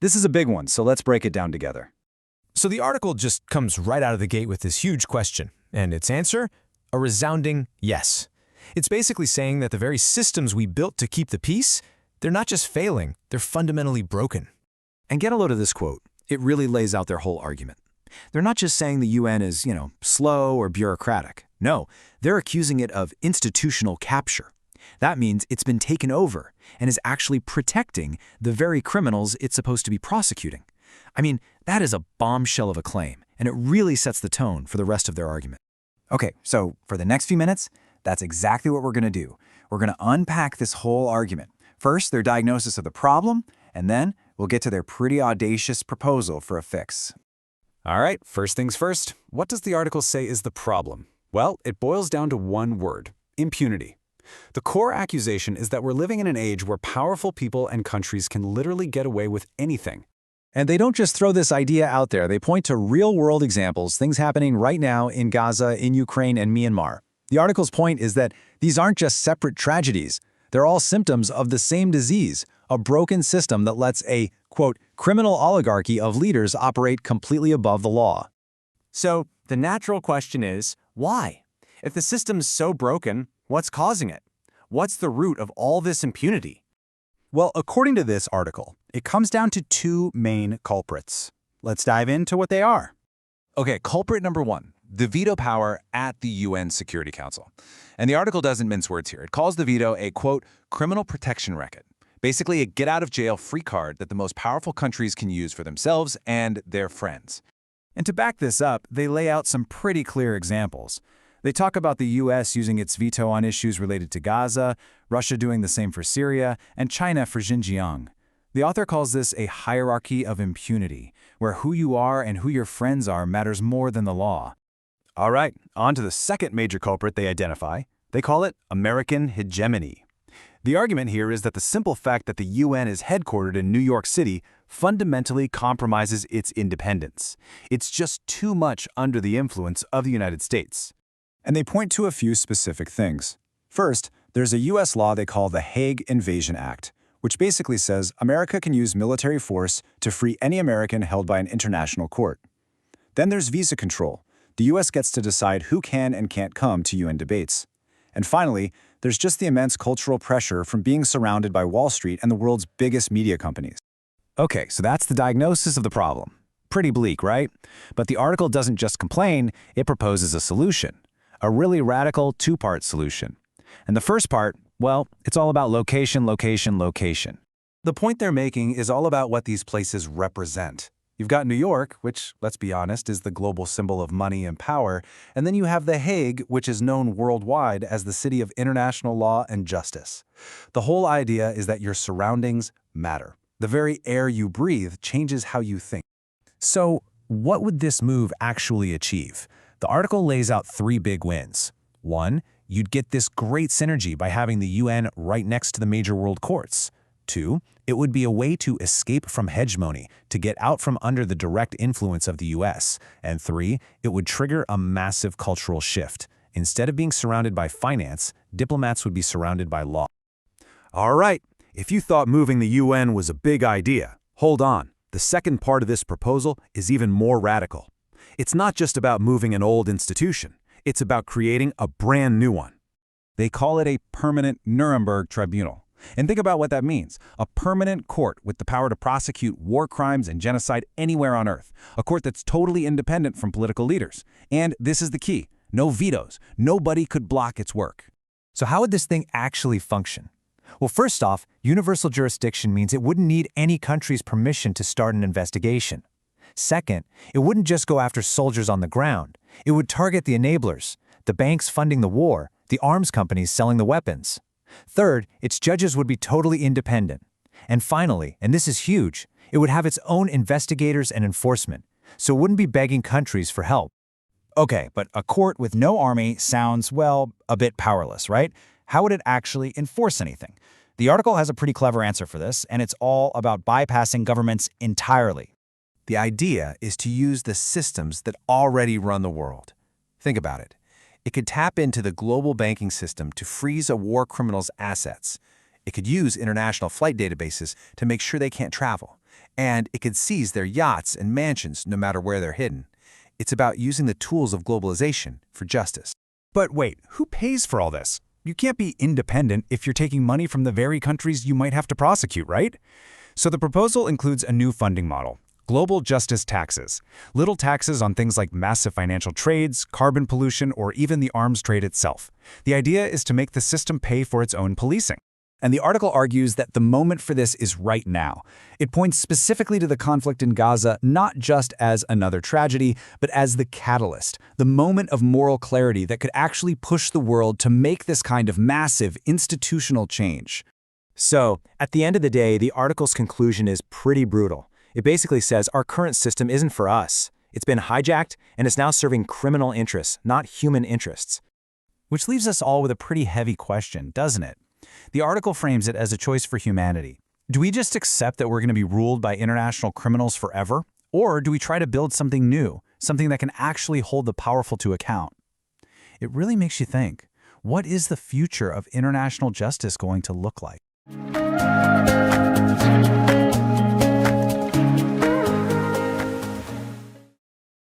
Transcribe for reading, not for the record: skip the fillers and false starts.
This is a big one, so let's break it down together. So the article just comes right out of the gate with this huge question, and its answer? A resounding yes. It's basically saying that the very systems we built to keep the peace, they're not just failing, they're fundamentally broken. And get a load of this quote. It really lays out their whole argument. They're not just saying the UN is, slow or bureaucratic. No, they're accusing it of institutional capture. That means it's been taken over and is actually protecting the very criminals it's supposed to be prosecuting. I mean, that is a bombshell of a claim, and it really sets the tone for the rest of their argument. Okay, so for the next few minutes, that's exactly what we're going to do. We're going to unpack this whole argument. First, their diagnosis of the problem, and then we'll get to their pretty audacious proposal for a fix. All right, first things first, what does the article say is the problem? Well, it boils down to one word: impunity. The core accusation is that we're living in an age where powerful people and countries can literally get away with anything. And they don't just throw this idea out there. They point to real-world examples, things happening right now in Gaza, in Ukraine, and Myanmar. The article's point is that these aren't just separate tragedies. They're all symptoms of the same disease, a broken system that lets a, quote, criminal oligarchy of leaders operate completely above the law. So the natural question is, why? If the system's so broken, what's causing it? What's the root of all this impunity? Well, according to this article, it comes down to two main culprits. Let's dive into what they are. Okay, culprit number one, the veto power at the UN Security Council. And the article doesn't mince words here. It calls the veto a, quote, criminal protection racket. Basically a get-out-of-jail-free card that the most powerful countries can use for themselves and their friends. And to back this up, they lay out some pretty clear examples. They talk about the U.S. using its veto on issues related to Gaza, Russia doing the same for Syria, and China for Xinjiang. The author calls this a hierarchy of impunity, where who you are and who your friends are matters more than the law. All right, on to the second major culprit they identify. They call it American hegemony. The argument here is that the simple fact that the UN is headquartered in New York City fundamentally compromises its independence. It's just too much under the influence of the United States. And they point to a few specific things. First, there's a U.S. law they call the Hague Invasion Act, which basically says America can use military force to free any American held by an international court. Then there's visa control. The U.S. gets to decide who can and can't come to UN debates. And finally, there's just the immense cultural pressure from being surrounded by Wall Street and the world's biggest media companies. Okay, so that's the diagnosis of the problem. Pretty bleak, right? But the article doesn't just complain, it proposes a solution. A really radical two-part solution. And the first part, well, it's all about location, location, location. The point they're making is all about what these places represent. You've got New York, which, let's be honest, is the global symbol of money and power, and then you have The Hague, which is known worldwide as the city of international law and justice. The whole idea is that your surroundings matter. The very air you breathe changes how you think. So what would this move actually achieve? The article lays out three big wins. One, you'd get this great synergy by having the UN right next to the major world courts. Two, it would be a way to escape from hegemony, to get out from under the direct influence of the US. And three, it would trigger a massive cultural shift. Instead of being surrounded by finance, diplomats would be surrounded by law. All right, if you thought moving the UN was a big idea, hold on. The second part of this proposal is even more radical. It's not just about moving an old institution. It's about creating a brand new one. They call it a permanent Nuremberg tribunal. And think about what that means. A permanent court with the power to prosecute war crimes and genocide anywhere on Earth. A court that's totally independent from political leaders. And this is the key. No vetoes. Nobody could block its work. So how would this thing actually function? Well, first off, universal jurisdiction means it wouldn't need any country's permission to start an investigation. Second, it wouldn't just go after soldiers on the ground. It would target the enablers, the banks funding the war, the arms companies selling the weapons. Third, its judges would be totally independent. And finally, and this is huge, it would have its own investigators and enforcement, so it wouldn't be begging countries for help. Okay, but a court with no army sounds, well, a bit powerless, right? How would it actually enforce anything? The article has a pretty clever answer for this, and it's all about bypassing governments entirely. The idea is to use the systems that already run the world. Think about it. It could tap into the global banking system to freeze a war criminal's assets. It could use international flight databases to make sure they can't travel. And it could seize their yachts and mansions no matter where they're hidden. It's about using the tools of globalization for justice. But wait, who pays for all this? You can't be independent if you're taking money from the very countries you might have to prosecute, right? So the proposal includes a new funding model: global justice taxes. Little taxes on things like massive financial trades, carbon pollution, or even the arms trade itself. The idea is to make the system pay for its own policing. And the article argues that the moment for this is right now. It points specifically to the conflict in Gaza not just as another tragedy, but as the catalyst, the moment of moral clarity that could actually push the world to make this kind of massive institutional change. So, at the end of the day, the article's conclusion is pretty brutal. It basically says our current system isn't for us. It's been hijacked, and it's now serving criminal interests, not human interests. Which leaves us all with a pretty heavy question, doesn't it? The article frames it as a choice for humanity. Do we just accept that we're going to be ruled by international criminals forever? Or do we try to build something new, something that can actually hold the powerful to account? It really makes you think, what is the future of international justice going to look like?